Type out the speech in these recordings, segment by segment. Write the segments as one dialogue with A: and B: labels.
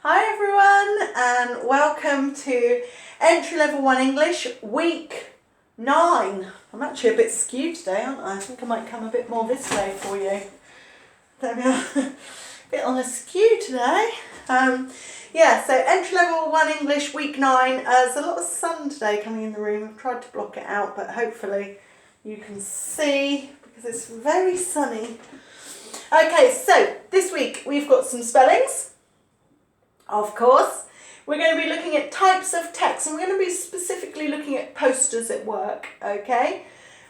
A: Hi everyone and welcome to Entry Level 1 English week 9. I'm actually a bit skewed today, aren't I? I think I might come a bit more this way for you. There we are. A bit on a skew today. So Entry Level 1 English week 9. There's a lot of sun today coming in the room. I've tried to block it out, but hopefully you can see because it's very sunny. Okay, so this week we've got some spellings. Of course, we're going to be looking at types of text, and we're going to be specifically looking at posters at work, okay?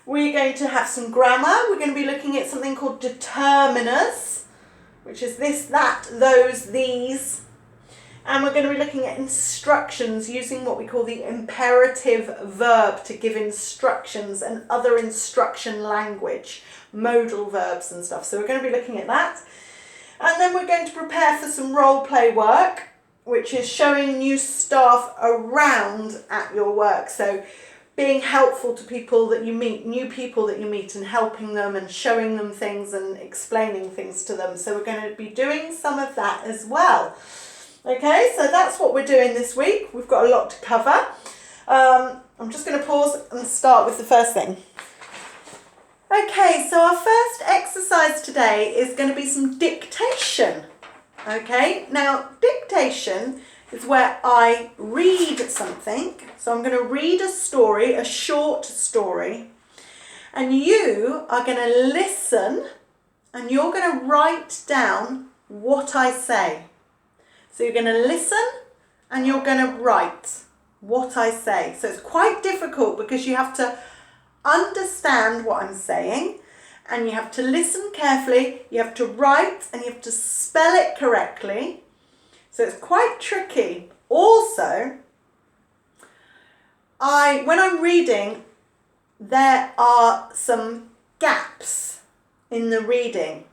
A: We're going to have some grammar. We're going to be looking at something called determiners, which is this, that, those, these. And we're going to be looking at instructions using what we call the imperative verb to give instructions and other instruction language, modal verbs and stuff. So we're going to be looking at that. And then we're going to prepare for some role play work, which is showing new staff around at your work. So being helpful to people that you meet, new people that you meet, and helping them and showing them things and explaining things to them. So we're going to be doing some of that as well. Okay, so that's what we're doing this week. We've got a lot to cover. I'm just going to pause and start with the first thing. Okay, so our first exercise today is going to be some dictation. Okay, now dictation is where I read something. So I'm going to read a story, a short story, and you are going to listen and you're going to write down what I say. So you're going to listen and you're going to write what I say. So it's quite difficult because you have to understand what I'm saying and you have to listen carefully, you have to write and you have to spell it correctly. So it's quite tricky. Also, when I'm reading, there are some gaps in the reading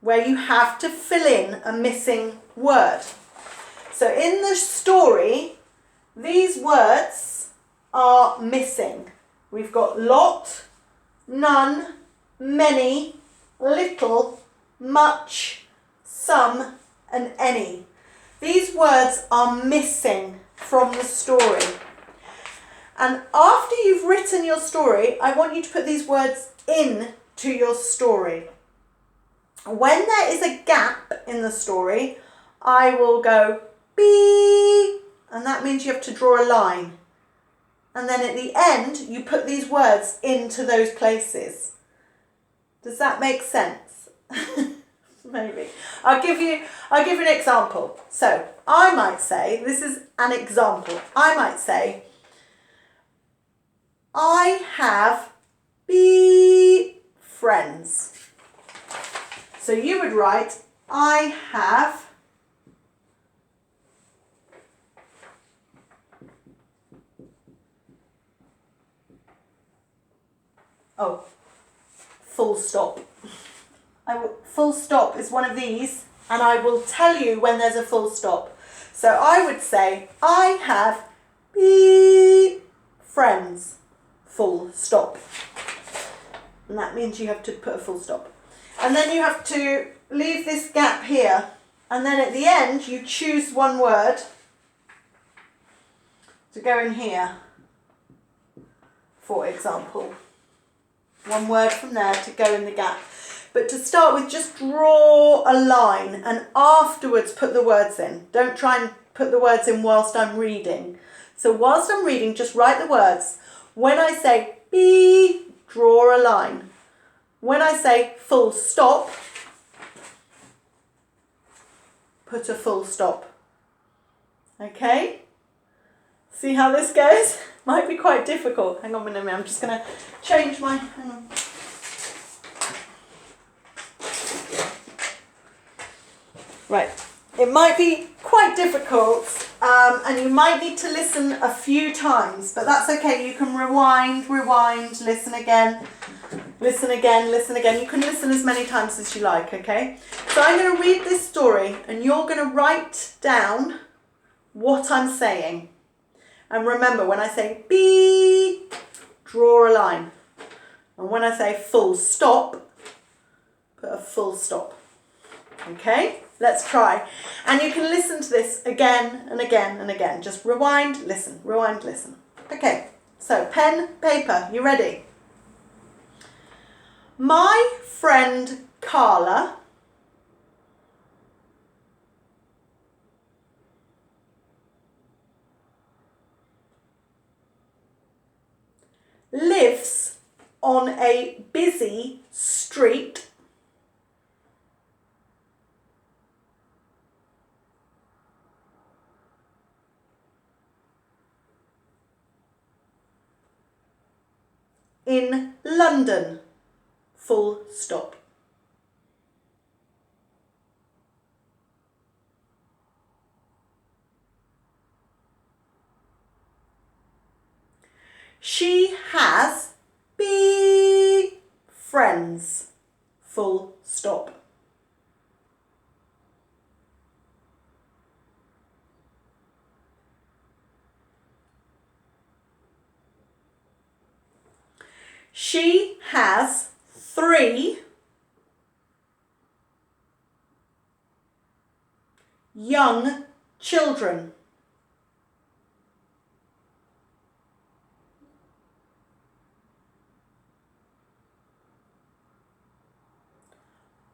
A: where you have to fill in a missing word. So in the story, these words are missing. We've got lot, none, many, little, much, some, and any. These words are missing from the story. And after you've written your story, I want you to put these words in to your story. When there is a gap in the story, I will go beep, and that means you have to draw a line. And then at the end, you put these words into those places. Does that make sense? Maybe. I'll give you an example. So I might say, this is an example. I might say, I have friends. So you would write, I have full stop. Full stop is one of these, and I will tell you when there's a full stop. So I would say, I have friends, full stop. And that means you have to put a full stop. And then you have to leave this gap here. And then at the end, you choose one word to go in here, for example. One word from there to go in the gap. But to start with, just draw a line and afterwards put the words in. Don't try and put the words in whilst I'm reading. So whilst I'm reading, just write the words. When I say draw a line. When I say full stop, put a full stop. Okay? See how this goes? Might be quite difficult. Hang on a minute, I'm just going to change my... Hang on. Right, it might be quite difficult and you might need to listen a few times, but that's okay. You can rewind, listen again, listen again, listen again. You can listen as many times as you like, okay? So I'm going to read this story and you're going to write down what I'm saying. And remember, when I say draw a line. And when I say full stop, put a full stop. Okay? let's try. And you can listen to this again and again and again. Just rewind, listen, rewind, listen. Okay, so pen, paper, you ready? My friend Carla lives on a busy street in London, full stop. She has big friends, full stop. She has 3 young children.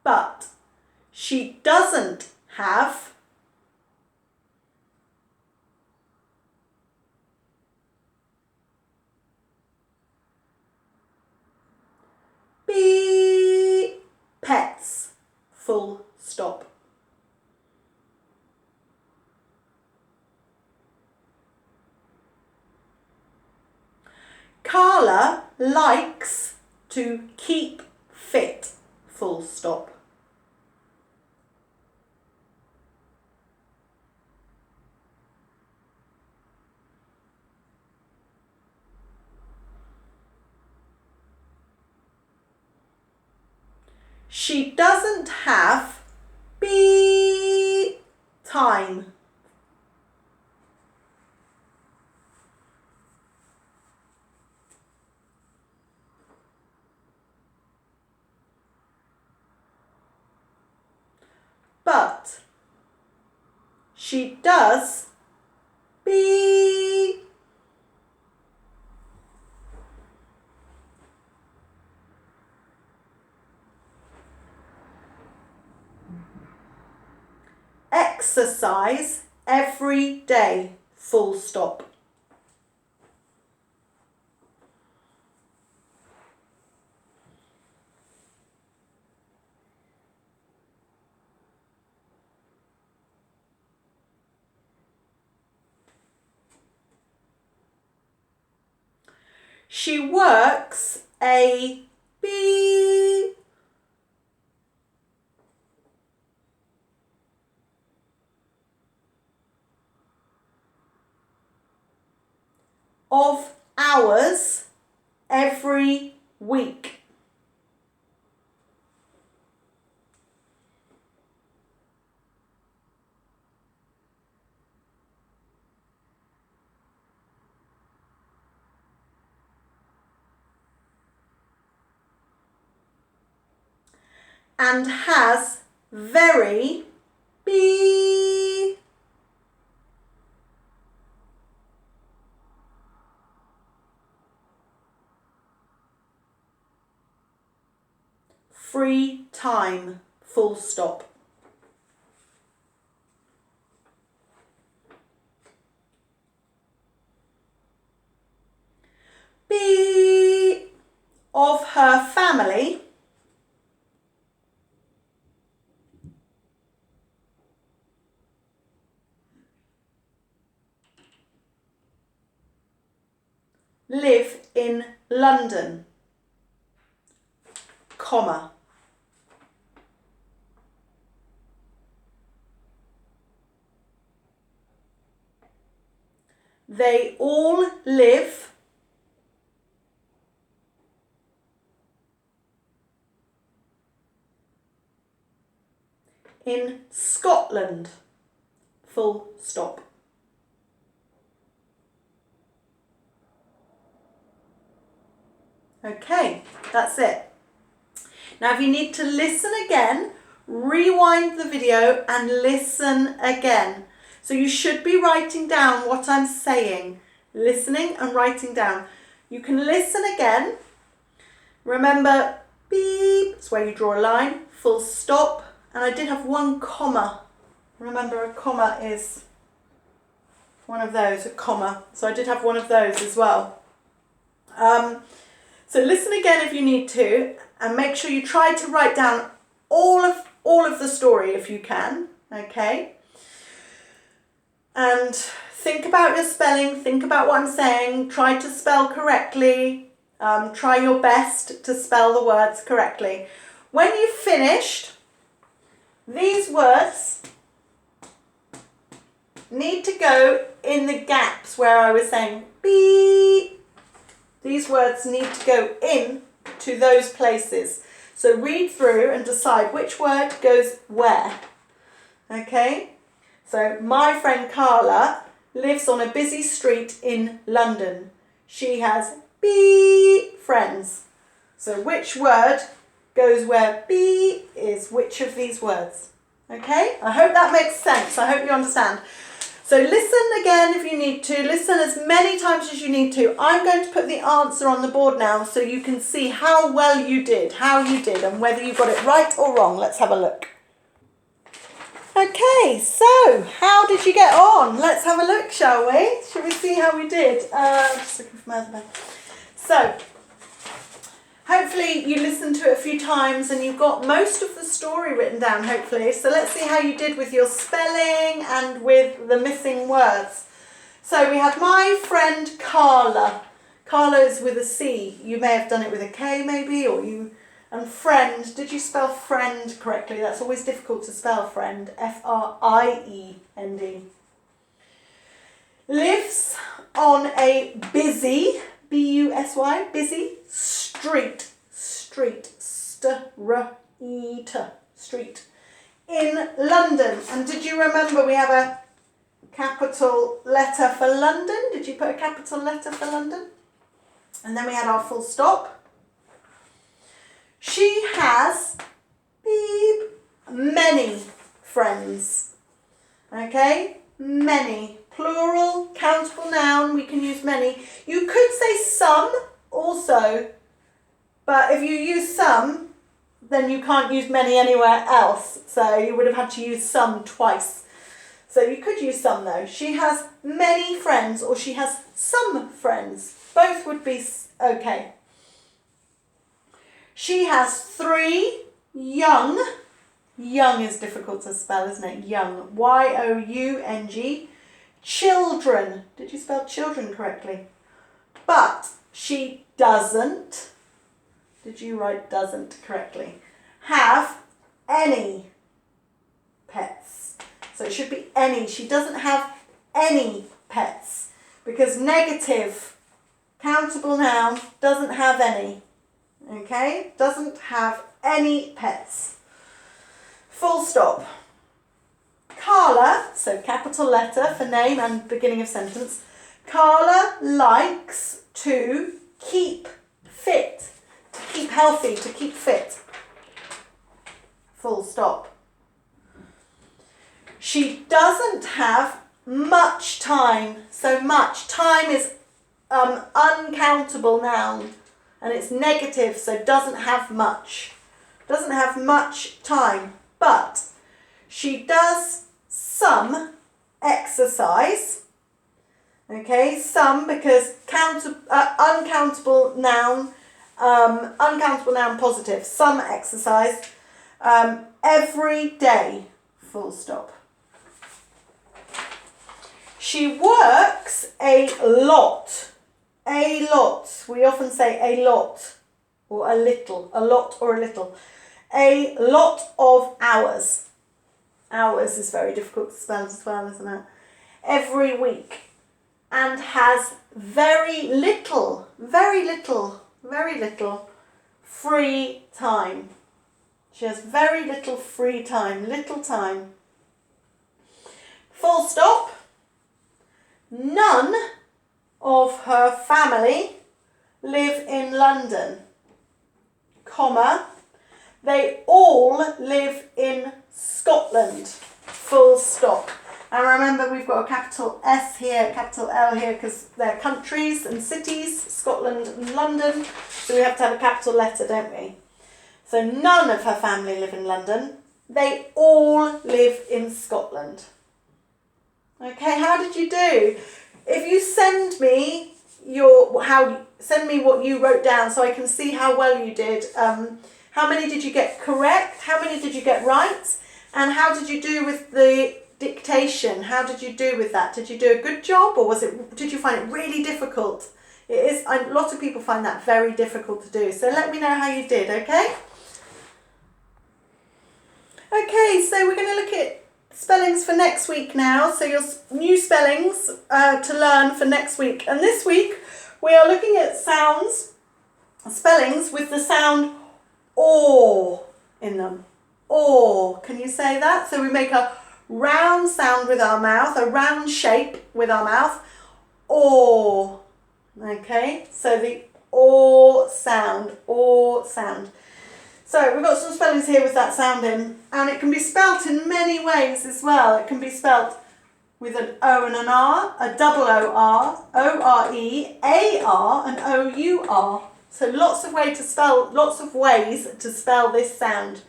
A: But she doesn't have pets, full stop. Carla likes to keep fit, full stop. She doesn't have time. But she does exercise every day, full stop. She works a of hours every week. And has very free time, full stop. Of her family live in London, comma. They all live in Scotland, full stop. Okay, that's it. Now if you need to listen again, rewind the video and listen again. So you should be writing down what I'm saying, listening and writing down. You can listen again. Remember, beep, it's where you draw a line, full stop, and I did have one comma. Remember, a comma is one of those, a comma. So I did have one of those as well. So listen again if you need to, and make sure you try to write down all of the story if you can, okay? And think about your spelling, think about what I'm saying, try to spell correctly, try your best to spell the words correctly. When you've finished, these words need to go in the gaps where I was saying beep. These words need to go in to those places. So read through and decide which word goes where. Okay? So my friend Carla lives on a busy street in London. She has beep friends. So which word goes where B is which of these words? Okay? I hope that makes sense. I hope you understand. So listen again if you need to. Listen as many times as you need to. I'm going to put the answer on the board now so you can see how well you did, and whether you got it right or wrong. Let's have a look. Okay, so how did you get on? Let's have a look, shall we? Shall we see how we did? Just looking for my other pen. So, hopefully you listened to it a few times and you've got most of the story written down, hopefully. So let's see how you did with your spelling and with the missing words. So we had my friend Carla. Carla is with a C. You may have done it with a K maybe, or you... And friend, did you spell friend correctly? That's always difficult to spell friend. F-R-I-E-N-D. Lives on a busy, B-U-S-Y, busy street. Street. St-R-E-T. Street. In London. And did you remember we have a capital letter for London? Did you put a capital letter for London? And then we had our full stop. She has, beep, many friends. Okay? Many. Plural, countable noun, we can use many. You could say some also, but if you use some, then you can't use many anywhere else. So you would have had to use some twice. So you could use some though. She has many friends or she has some friends. Both would be okay. She has 3 young is difficult to spell, isn't it? Young, Y-O-U-N-G, children. Did you spell children correctly? But she doesn't, did you write doesn't correctly, have any pets. So it should be any. She doesn't have any pets because negative, countable noun, doesn't have any. Okay, doesn't have any pets. Full stop. Carla, so capital letter for name and beginning of sentence. Carla likes to keep fit, to keep healthy, to keep fit. Full stop. She doesn't have much time. So much. Time is uncountable noun. And it's negative, so doesn't have much. Doesn't have much time. But she does some exercise. Okay, some because uncountable noun positive. Some exercise every day. Full stop. She works a lot. A lot. We often say a lot or a little. A lot or a little. A lot of hours. Hours is very difficult to spell as well, isn't it? Every week. And has very little free time. She has very little free time. Little time. Full stop. None of her family live in London, comma, They all live in Scotland. Full stop. And remember, we've got a capital S here, capital L here, because they're countries and cities, Scotland and London. So we have to have a capital letter, don't we? So none of her family live in London. They all live in Scotland. Okay, how did you do? If you send me send me what you wrote down so I can see how well you did. How many did you get correct? How many did you get right? And how did you do with the dictation? How did you do with that? Did you do a good job, or did you find it really difficult? It is. A lot of people find that very difficult to do. So let me know how you did. Okay. Okay. So we're going to look at spellings for next week now. So your new spellings to learn for next week. And this week we are looking at spellings with the sound or in them. Or. Can you say that? So we make a round sound with our mouth, a round shape with our mouth. Or. Okay. So the or sound. Or sound. So we've got some spellings here with that sound in, and it can be spelt in many ways as well. It can be spelt with an O and an R, a double O-R, O-R-E, A-R and O-U-R. So lots of ways to spell this sound.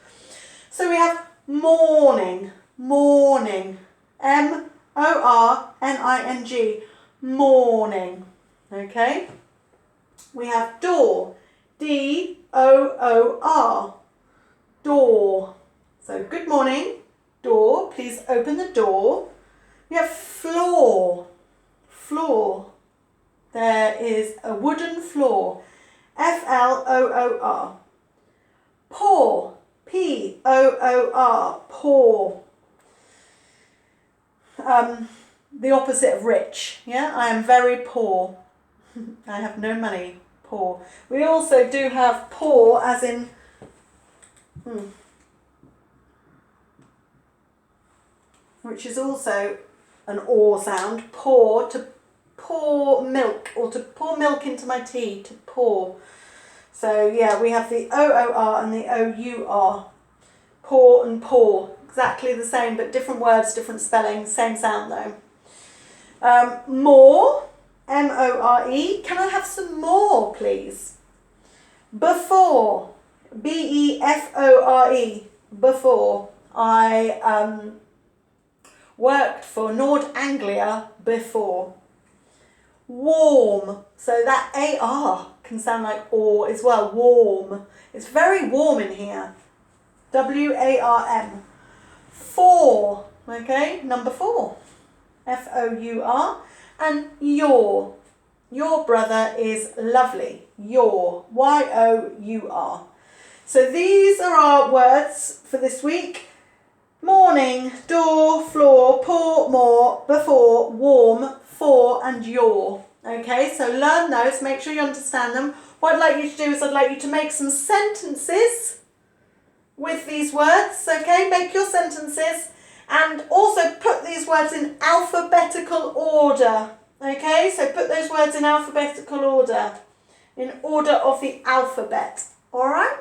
A: So we have morning, morning, M-O-R-N-I-N-G, morning. Okay. We have door, D-O-O-R, door. So good morning, door. Please open the door. We have floor, floor. There is a wooden floor, F-L-O-O-R. Poor, P-O-O-R, poor. The opposite of rich. Yeah, I am very poor. I have no money. Poor. We also do have poor as in which is also an or sound. Pour, to pour milk, or to pour milk into my tea, to pour. So yeah, we have the O-O-R and the O-U-R. Pour and pour. Exactly the same, but different words, different spelling, same sound though. More, M-O-R-E. Can I have some more, please? Before, B-E-F-O-R-E. Before. I worked for Nord Anglia before. Warm. So that A-R can sound like or as well. Warm. It's very warm in here. W-A-R-M. Four. Okay, number 4. F-O-U-R. And your. Your brother is lovely. Your. Y-O-U-R. So these are our words for this week. Morning, door, floor, pour, more, before, warm, for and your. Okay, so learn those, make sure you understand them. What I'd like you to do is I'd like you to make some sentences with these words. Okay, make your sentences and also put these words in alphabetical order. Okay, so put those words in alphabetical order, in order of the alphabet. All right?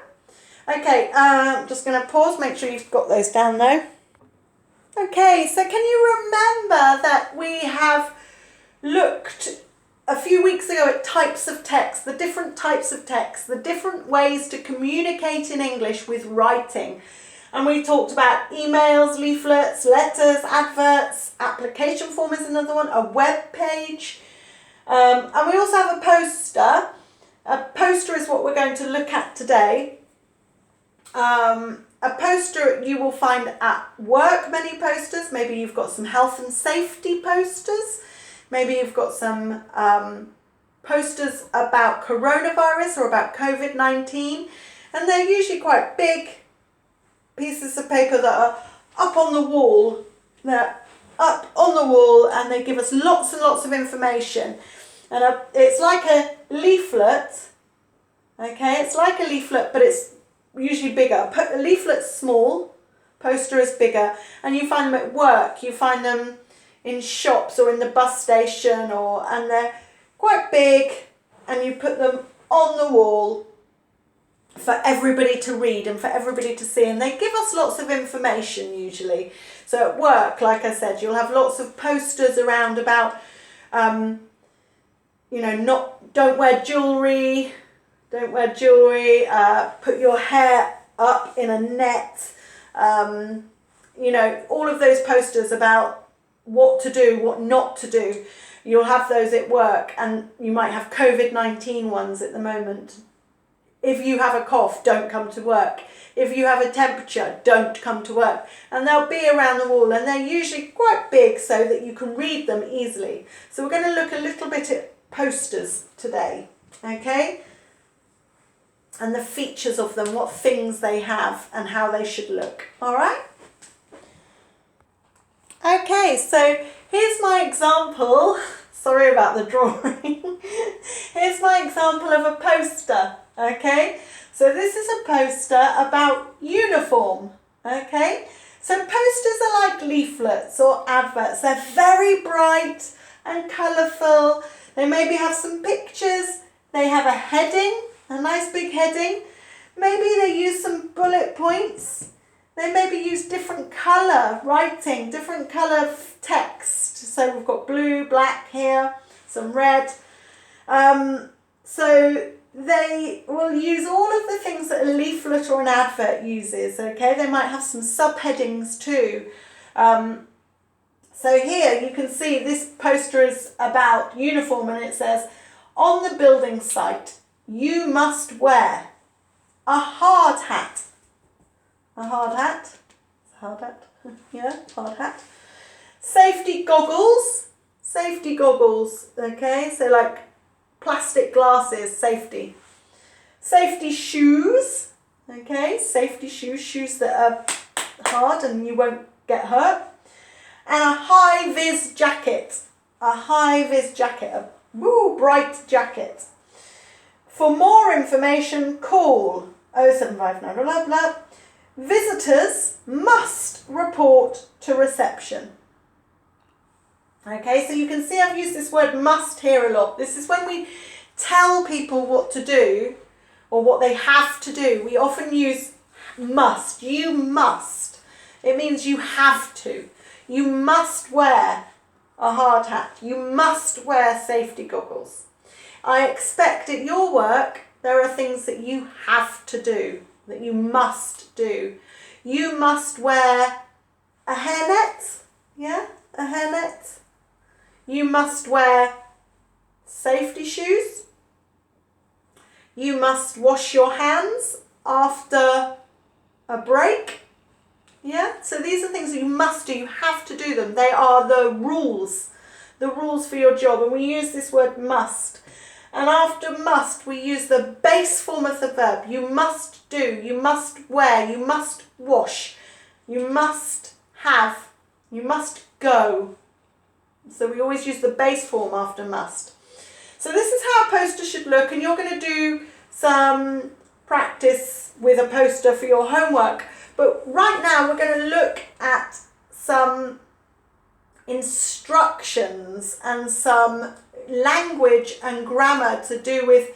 A: Okay, I'm just going to pause, make sure you've got those down though. Okay, so can you remember that we have looked a few weeks ago at types of text, the different types of text, the different ways to communicate in English with writing. And we talked about emails, leaflets, letters, adverts, application form is another one, a web page. And we also have a poster. A poster is what we're going to look at today. A poster you will find at work, many posters. Maybe you've got some health and safety posters. Maybe you've got some posters about coronavirus or about COVID-19. And they're usually quite big pieces of paper that are up on the wall. They're up on the wall and they give us lots and lots of information. And it's like a leaflet. Okay, it's like a leaflet, but it's usually bigger. A leaflet's small, poster is bigger, and you find them at work, you find them in shops or in the bus station, and they're quite big, and you put them on the wall, for everybody to read and for everybody to see, and they give us lots of information usually. So at work, like I said, you'll have lots of posters around about you know, don't wear jewelry, put your hair up in a net, you know, all of those posters about what to do, what not to do. You'll have those at work, and you might have COVID-19 ones at the moment. If you have a cough, don't come to work. If you have a temperature, don't come to work. And they'll be around the wall, and they're usually quite big so that you can read them easily. So we're going to look a little bit at posters today, okay? And the features of them, what things they have and how they should look, all right? Okay, so here's my example. Sorry about the drawing. Here's my example of a poster, okay? So this is a poster about uniform, okay? So posters are like leaflets or adverts. They're very bright and colourful. They maybe have some pictures. They have a heading, a nice big heading. Maybe they use some bullet points. They maybe use different colour writing, different colour text. So we've got blue, black here, some red. So they will use all of the things that a leaflet or an advert uses, okay? They might have some subheadings too. So here you can see this poster is about uniform, and it says, on the building site, you must wear a hard hat. A hard hat? Hard hat? Yeah, hard hat. Safety goggles. Safety goggles, okay? So like plastic glasses, safety. Safety shoes, okay? Safety shoes, shoes that are hard and you won't get hurt. And a high-vis jacket. A high-vis jacket, a bright jacket. For more information, call 0759 blah blah. Visitors must report to reception. Okay, so you can see I've used this word must here a lot. This is when we tell people what to do or what they have to do. We often use must. You must. It means you have to. You must wear a hard hat. You must wear safety goggles. I expect at your work there are things that you have to do, that you must do. You must wear a hairnet, yeah, a hairnet. You must wear safety shoes. You must wash your hands after a break. Yeah, so these are things that you must do. You have to do them. They are the rules for your job. And we use this word must. And after must, we use the base form of the verb. You must do, you must wear, you must wash, you must have, you must go. So we always use the base form after must. So this is how a poster should look, and you're going to do some practice with a poster for your homework. But right now we're going to look at some instructions and some language and grammar to do with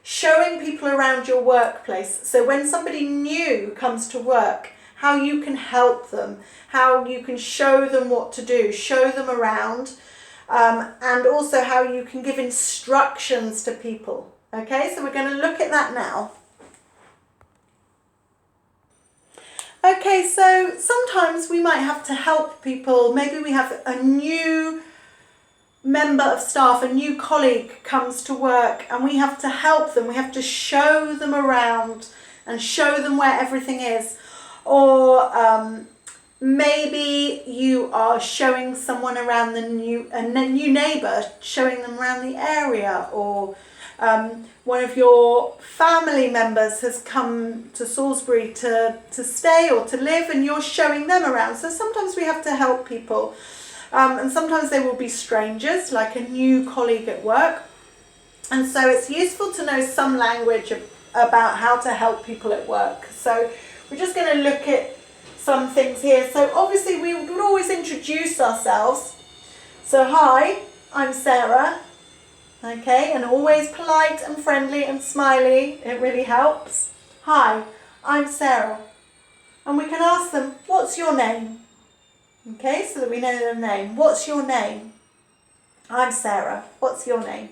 A: showing people around your workplace. So when somebody new comes to work, how you can help them, how you can show them what to do, show them around, and also how you can give instructions to people. Okay, so we're going to look at that now. Okay, so sometimes we might have to help people. Maybe we have a new member of staff, a new colleague comes to work, and we have to help them. We have to show them around and show them where everything is. Or maybe you are showing someone around a new neighbour, showing them around the area, or one of your family members has come to Salisbury to stay or to live, and you're showing them around. So sometimes we have to help people. And sometimes they will be strangers, like a new colleague at work. And so it's useful to know some language about how to help people at work. So we're just going to look at some things here. So obviously we would always introduce ourselves. So hi, I'm Sarah. Okay, and always polite and friendly and smiley. It really helps. Hi, I'm Sarah. And we can ask them, what's your name? Okay, so that we know their name. What's your name? I'm Sarah. What's your name?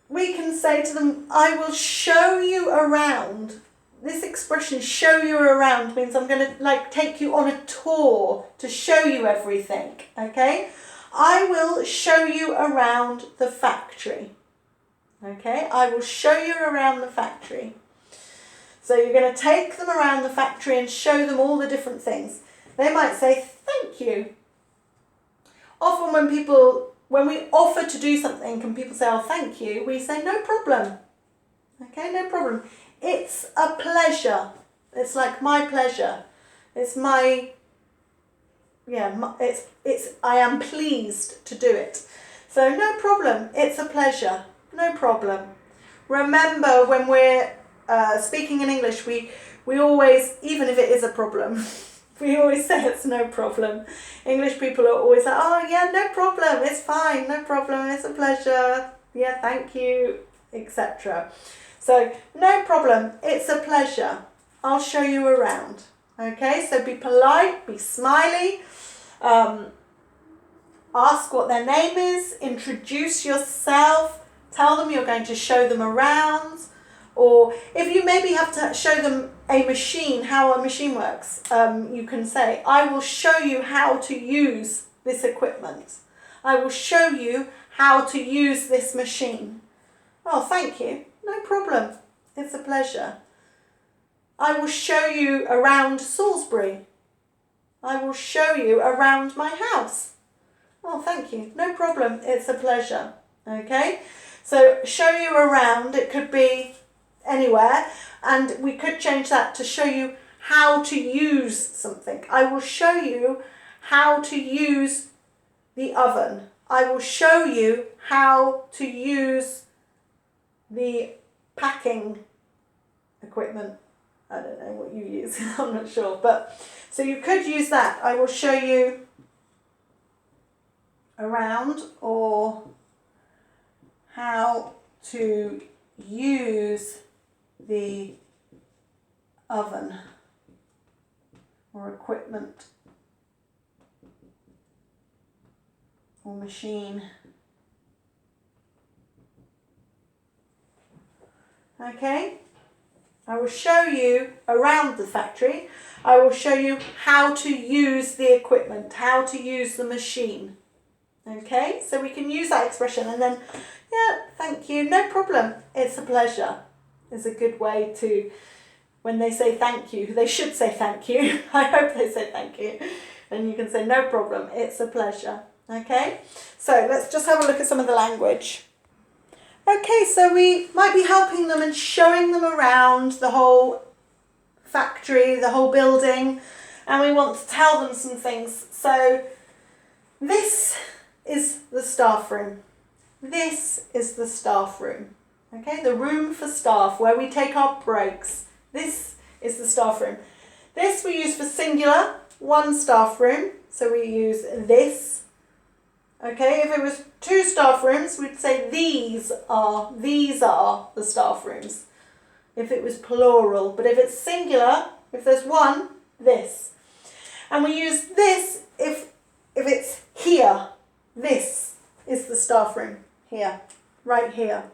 A: We can say to them, I will show you around. This expression, show you around, means I'm going to take you on a tour to show you everything. Okay? I will show you around the factory. Okay? I will show you around the factory. So you're going to take them around the factory and show them all the different things. They might say, thank you. Often when we offer to do something and people say, oh, thank you, we say, no problem. Okay, no problem. It's a pleasure. It's like my pleasure. It's I am pleased to do it. So no problem. It's a pleasure. No problem. Remember, when we're speaking in English, we always, even if it is a problem, we always say it's no problem. English people are always like, oh yeah, no problem, it's fine, no problem, it's a pleasure, yeah, thank you, etc. So, no problem, it's a pleasure. I'll show you around. Okay, so be polite, be smiley, ask what their name is, introduce yourself, tell them you're going to show them around. Or if you maybe have to show them a machine, how a machine works, you can say, I will show you how to use this equipment. I will show you how to use this machine. Oh, thank you. No problem. It's a pleasure. I will show you around Salisbury. I will show you around my house. Oh, thank you. No problem. It's a pleasure. Okay? So, show you around, it could be anywhere, and we could change that to show you how to use something. I will show you how to use the oven. I will show you how to use the packing equipment. I don't know what you use, I'm not sure, but so you could use that. I will show you around, or how to use the oven or equipment or machine. Okay? I will show you around the factory. I will show you how to use the equipment, how to use the machine. Okay? So we can use that expression and then, yeah, thank you, no problem, it's a pleasure. Is a good way to, when they say thank you, they should say thank you. I hope they say thank you. And you can say no problem, it's a pleasure. Okay, so let's just have a look at some of the language. Okay, so we might be helping them and showing them around the whole factory, the whole building, and we want to tell them some things. So this is the staff room. This is the staff room. Okay, the room for staff where we take our breaks. This is the staff room. This we use for singular, one staff room. So we use this. Okay, if it was two staff rooms, we'd say these are the staff rooms. If it was plural, but if it's singular, if there's one, this. And we use this if it's here. This is the staff room. Here, right here.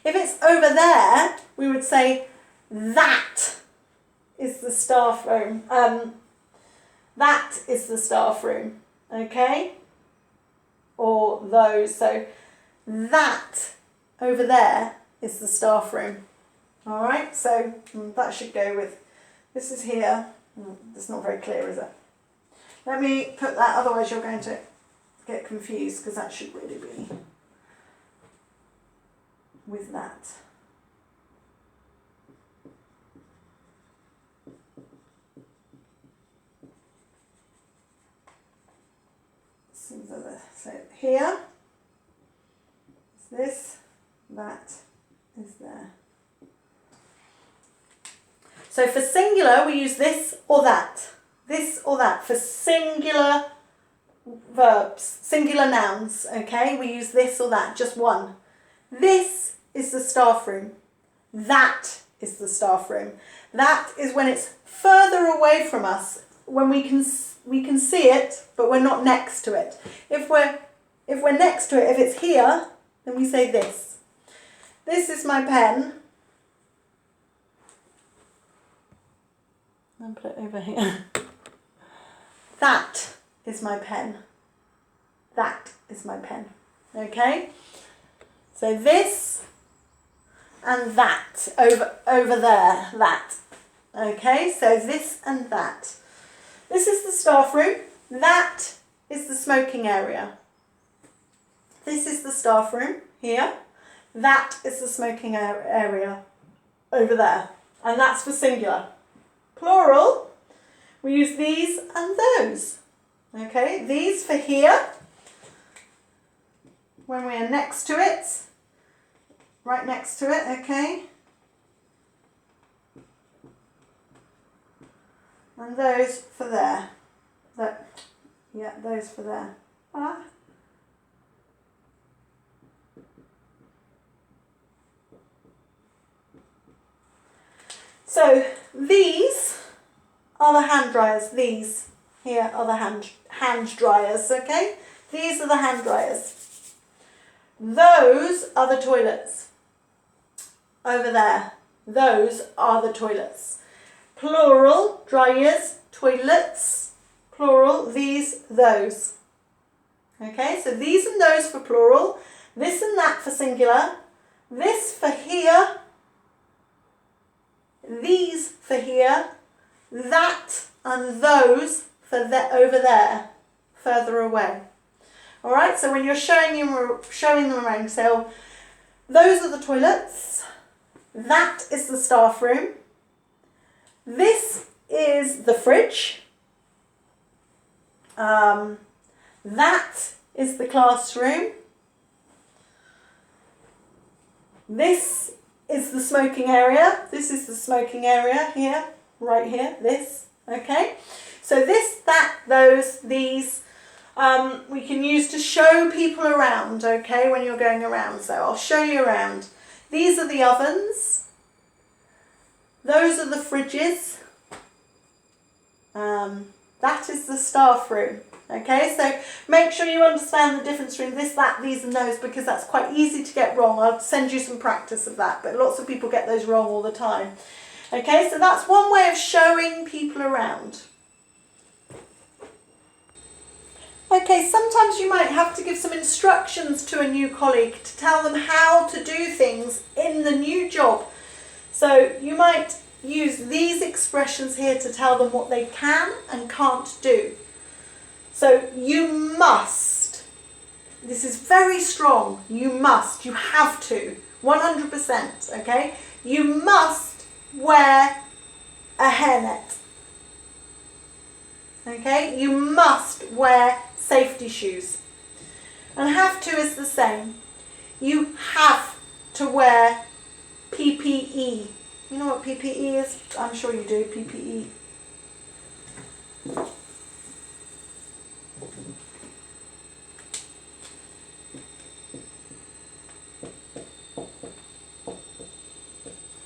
A: If it's over there, we would say that is the staff room. That is the staff room, okay? Or those. So that over there is the staff room. All right, so that should go with, this is here. It's not very clear, is it? Let me put that, otherwise you're going to get confused, because that should really be with that. So here is this, that is there. So for singular, we use this or that. This or that. For singular verbs, singular nouns, okay, we use this or that, just one. This is the staff room. That is the staff room. That is when it's further away from us, when we can see it, but we're not next to it. If we're next to it, if it's here, then we say this. This is my pen. I'll put it over here. That is my pen. That is my pen. Okay? So this and that over there, that. Okay, so this and that. This is the staff room. That is the smoking area. This is the staff room here. That is the smoking area over there. And that's for singular. Plural, we use these and those. Okay, these for here, when we are next to it, right next to it, okay. And those for there. Those for there. Ah. So these are the hand dryers. These here are the hand dryers, okay? These are the hand dryers. Those are the toilets. Over there. Those are the toilets. Plural, dryers, toilets. Plural, these, those. Okay, so these and those for plural. This and that for singular. This for here. These for here. That and those for over there, further away. All right, so when you're showing them around, so those are the toilets. That is the staff room. This is the fridge. That is the classroom. This is the smoking area. This is the smoking area here, right here, this, okay? So this, that, those, these, we can use to show people around, okay, when you're going around. So I'll show you around. These are the ovens. Those are the fridges. That is the staff room. Okay, so make sure you understand the difference between this, that, these and those, because that's quite easy to get wrong. I'll send you some practice of that, but lots of people get those wrong all the time. Okay, so that's one way of showing people around. Okay, sometimes you might have to give some instructions to a new colleague to tell them how to do things in the new job. So you might use these expressions here to tell them what they can and can't do. So you must, this is very strong, you must, you have to, 100%, okay? You must wear a hairnet, okay? You must wear safety shoes. And have to is the same. You have to wear PPE. You know what PPE is? I'm sure you do, PPE.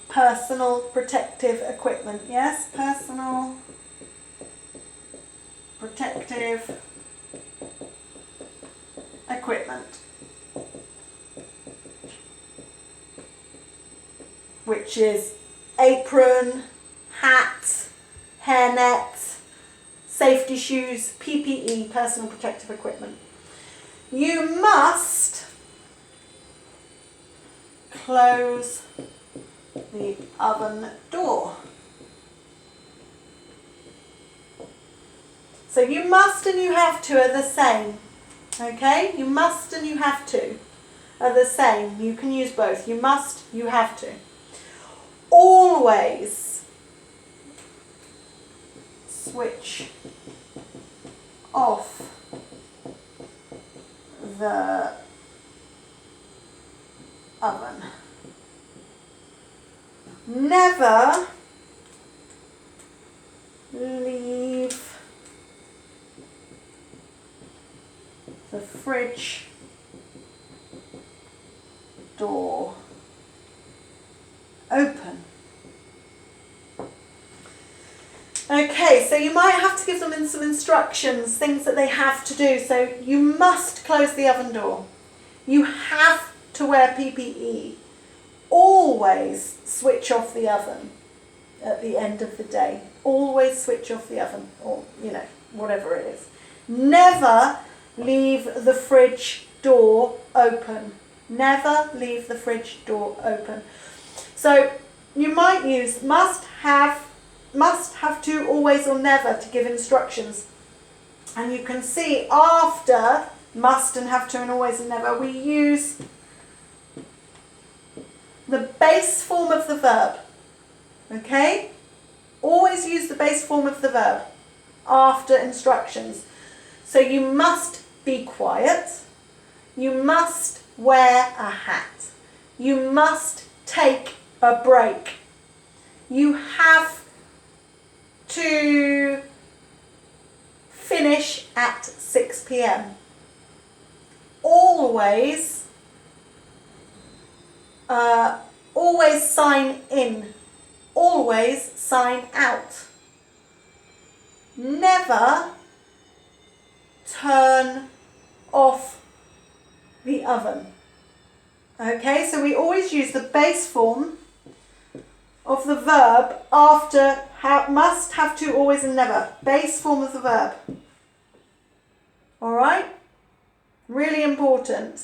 A: Personal protective equipment. Yes, personal protective equipment. Which is apron, hat, hairnet, safety shoes, PPE, personal protective equipment. You must close the oven door. So you must and you have to are the same. Okay? You must and you have to are the same. You can use both. You must, you have to. Always switch off the oven. Never leave the fridge door open. you might have to give them some instructions, things that they have to do. So you must close the oven door. You have to wear PPE. Always switch off the oven at the end of the day. Always switch off the oven, or, you know, whatever it is. Never leave the fridge door open. Never leave the fridge door open. So you might use must have to, always or never to give instructions. And you can see after must and have to and always and never, we use the base form of the verb. Okay? Always use the base form of the verb after instructions. So you must be quiet. You must wear a hat. You must take a break. You have to finish at 6 p.m. Always sign in. Always sign out. Never turn off the oven. Okay, so we always use the base form of the verb after must, have to, always and never. Base form of the verb. Alright? Really important.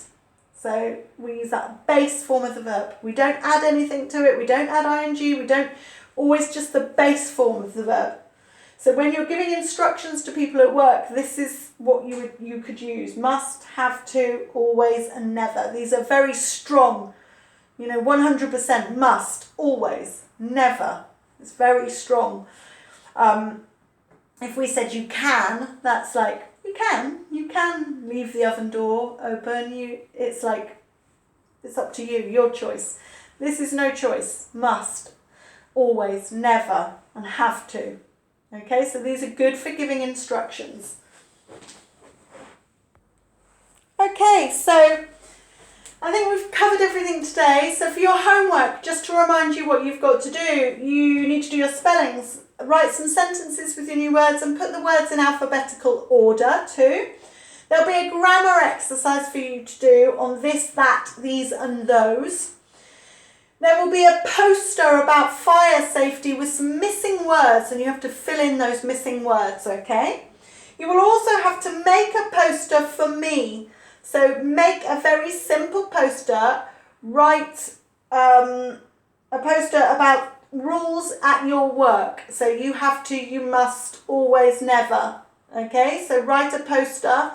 A: So we use that base form of the verb. We don't add anything to it. We don't add ing. We don't, always just the base form of the verb. So when you're giving instructions to people at work, this is what you could use. Must, have to, always and never. These are very strong. 100% must, always, never. It's very strong. If we said you can, that's like, you can leave the oven door open. It's like, it's up to you, your choice. This is no choice. Must, always, never, and have to. Okay, so these are good for giving instructions. Okay, so I think we've covered everything today. So for your homework, just to remind you what you've got to do, you need to do your spellings, write some sentences with your new words and put the words in alphabetical order too. There'll be a grammar exercise for you to do on this, that, these and those. There will be a poster about fire safety with some missing words and you have to fill in those missing words, okay? You will also have to make a poster for me. So make a very simple poster, write a poster about rules at your work. So you must, always, never, okay? So write a poster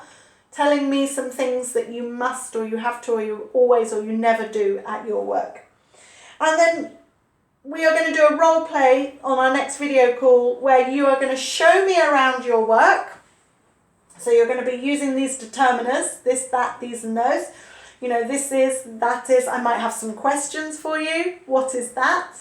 A: telling me some things that you must or you have to or you always or you never do at your work. And then we are going to do a role play on our next video call where you are going to show me around your work. So you're going to be using these determiners, this, that, these and those. This is, that is, I might have some questions for you. What is that?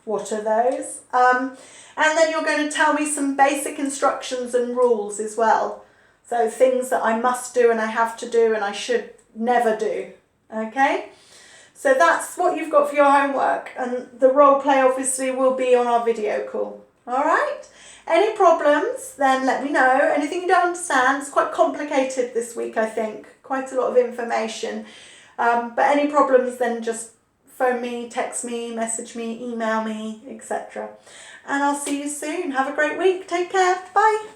A: What are those? And then you're going to tell me some basic instructions and rules as well. So things that I must do and I have to do and I should never do. Okay? So that's what you've got for your homework, and the role play obviously will be on our video call. All right? Any problems, then let me know. Anything you don't understand, it's quite complicated this week, I think. Quite a lot of information. But any problems, then just phone me, text me, message me, email me, etc. And I'll see you soon. Have a great week. Take care. Bye.